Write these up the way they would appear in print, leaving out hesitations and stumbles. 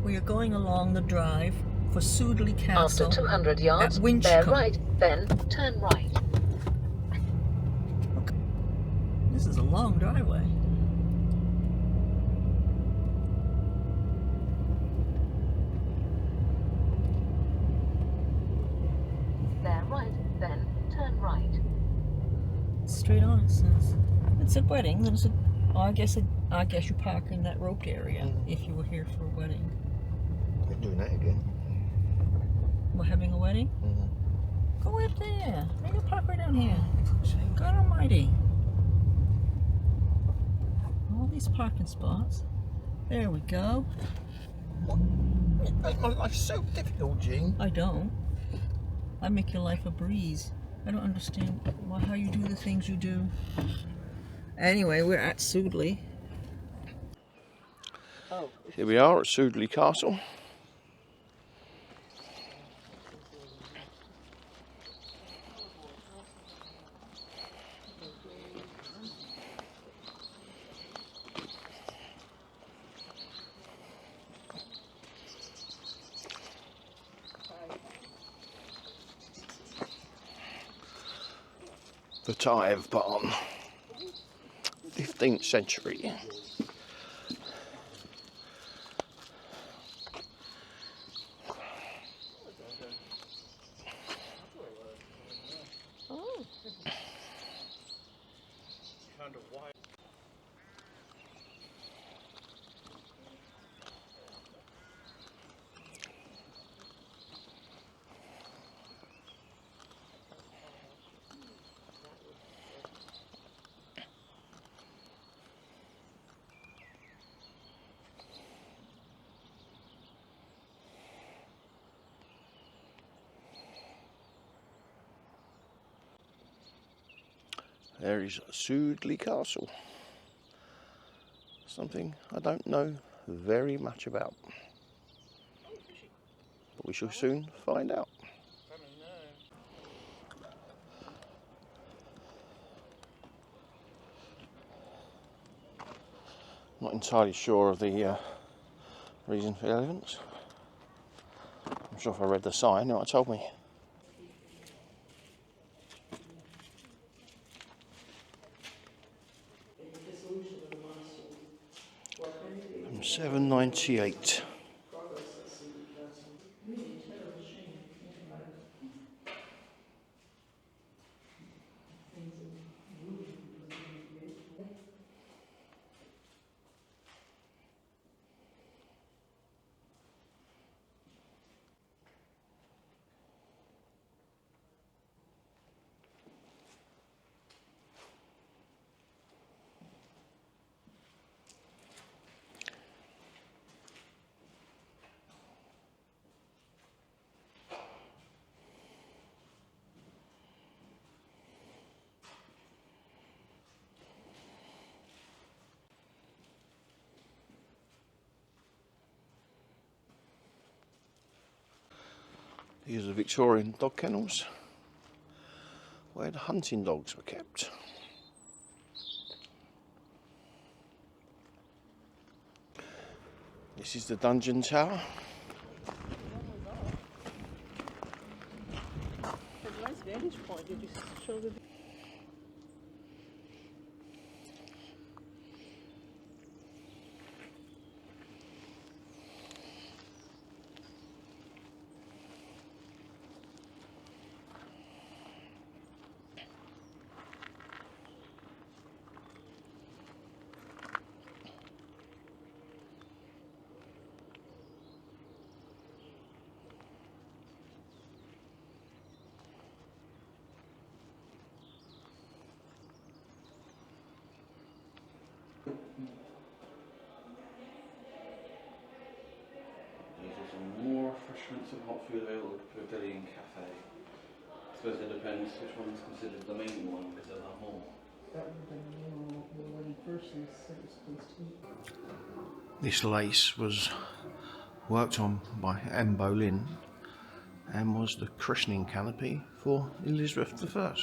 We are going along the drive for Sudeley Castle. After 200 yards, at bear Winchcombe. right, then turn right. Okay. This is a long driveway. Bear right, then turn right. Straight on, it says. It's at weddings, and it's a, oh, I guess you park in that roped area if you were here for a wedding. We're doing that again. We're having a wedding? Go up there. Make a park right down here. God almighty. All these parking spots. There we go. What? You make my life so difficult, Jean. I don't. I make your life a breeze. I don't understand how you do the things you do. Anyway, we're at Sudeley. Here we are at Sudeley Castle. The Tithe Barn, 15th century. There is Sudeley Castle. Something I don't know very much about, but we shall soon find out. Not entirely sure of the reason for the elephants. I'm sure if I read the sign, it would have told me. From 798. These are Victorian dog kennels where the hunting dogs were kept. This is the dungeon tower. It's a nice vantage point. Did you show the... These are some more refreshments and hot food available at the Pavilion Cafe. I suppose it depends which one's considered the main one, because there's a more. That would have been when he first said it was supposed to eat. This lace was worked on by M. Boleyn and was the christening canopy for Elizabeth I.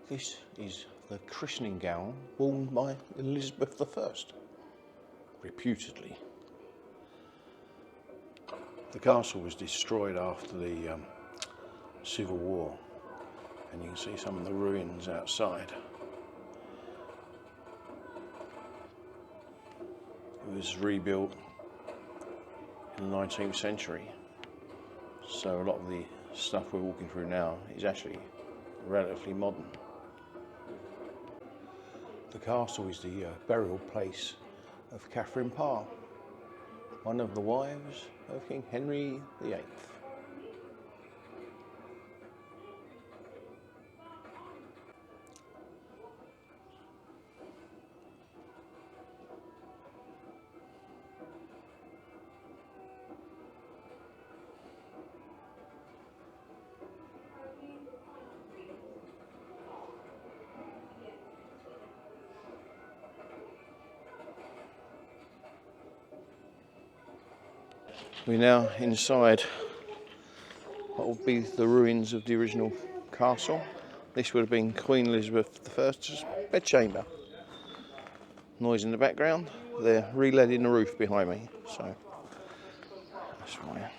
This is the christening gown worn by Elizabeth I, reputedly. The castle was destroyed after the Civil War, and you can see some of the ruins outside. It was rebuilt in the 19th century, so a lot of the stuff we're walking through now is actually relatively modern. The castle is the burial place of Catherine Parr, one of the wives of King Henry VIII. We're now inside what will be the ruins of the original castle. This would have been Queen Elizabeth I's bedchamber. Noise in the background, they're re-leading the roof behind me, so that's why.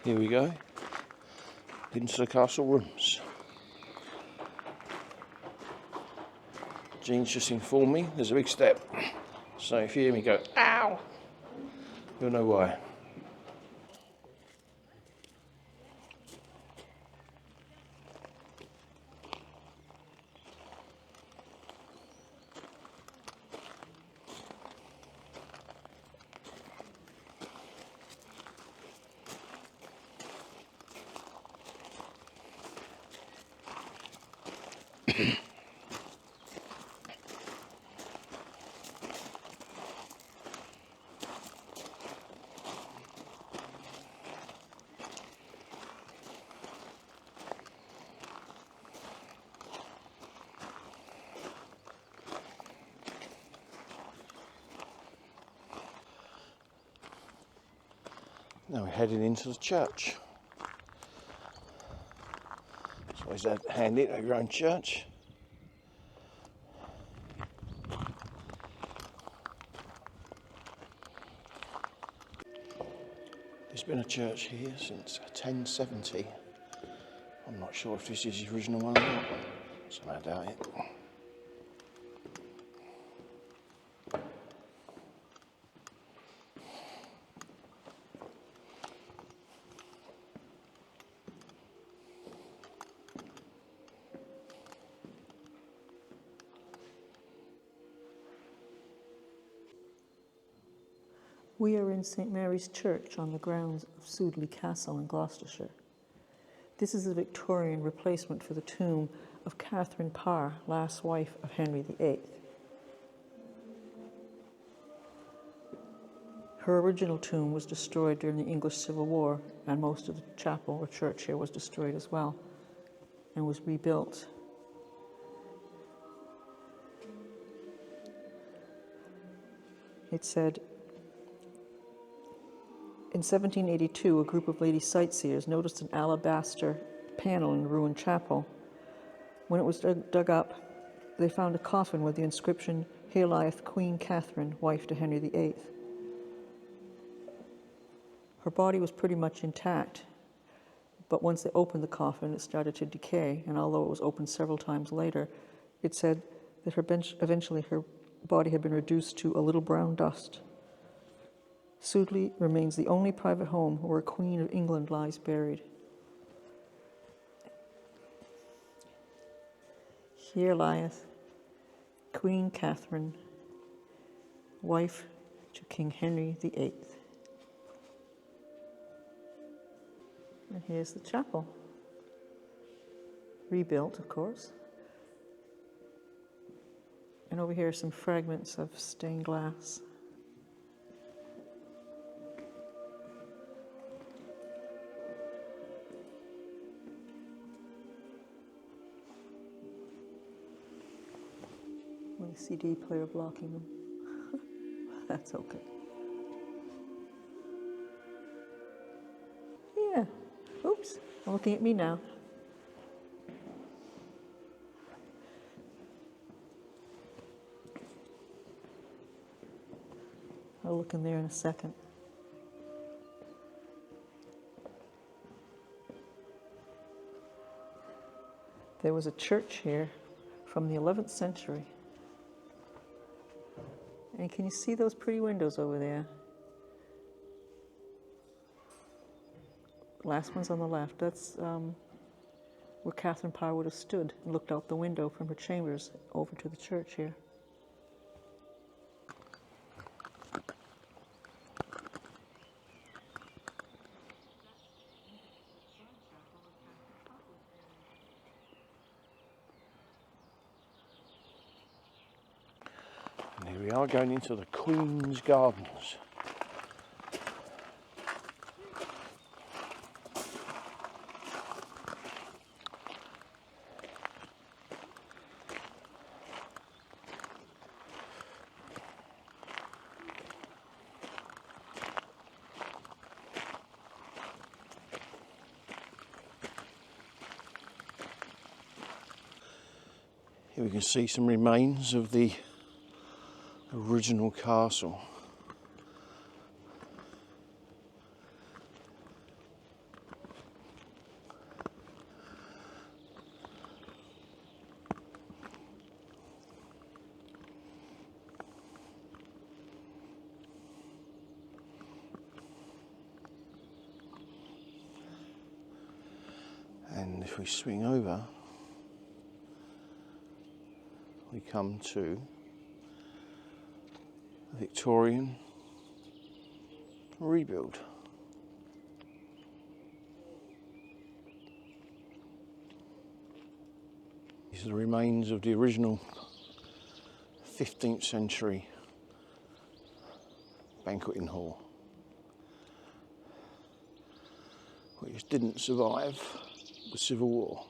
Here we go, into the castle rooms. Jean's just informed me there's a big step, so if you hear me go, ow, you'll know why. Now we're heading into the church. It's always handy to have your own church. There's been a church here since 1070. I'm not sure if this is the original one or not, so I doubt it. We are in St Mary's Church on the grounds of Sudeley Castle in Gloucestershire. This is a Victorian replacement for the tomb of Catherine Parr, last wife of Henry VIII. Her original tomb was destroyed during the English Civil War, and most of the chapel or church here was destroyed as well and was rebuilt. It said, in 1782, a group of lady sightseers noticed an alabaster panel in the ruined chapel. When it was dug up, they found a coffin with the inscription, "Here lieth Queen Catherine, wife to Henry VIII." Her body was pretty much intact, but once they opened the coffin, it started to decay, and although it was opened several times later, it said that eventually her body had been reduced to a little brown dust. Sudeley remains the only private home where a Queen of England lies buried. Here lieth Queen Catherine, wife to King Henry VIII. And here's the chapel. rebuilt, of course. And over here are some fragments of stained glass. With a CD player blocking them. That's okay. Yeah. Oops. I'm looking at me now. I'll look in there in a second. There was a church here from the 11th century. And can you see those pretty windows over there? Last one's on the left. That's where Catherine Parr would have stood and looked out the window from her chambers over to the church here. And here we are going into the Queen's Gardens. Here we can see some remains of the original castle. And if we swing over, we come to a Victorian rebuild. These are the remains of the original 15th century banqueting hall, which didn't survive the Civil War.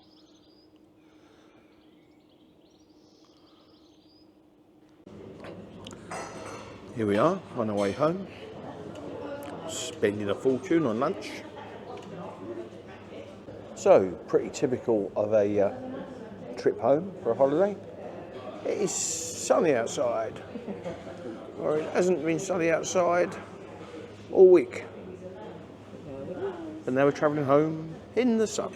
Here we are on our way home, spending a fortune on lunch. So, pretty typical of a trip home for a holiday. It is sunny outside, or it hasn't been sunny outside all week. And now we're travelling home in the sun.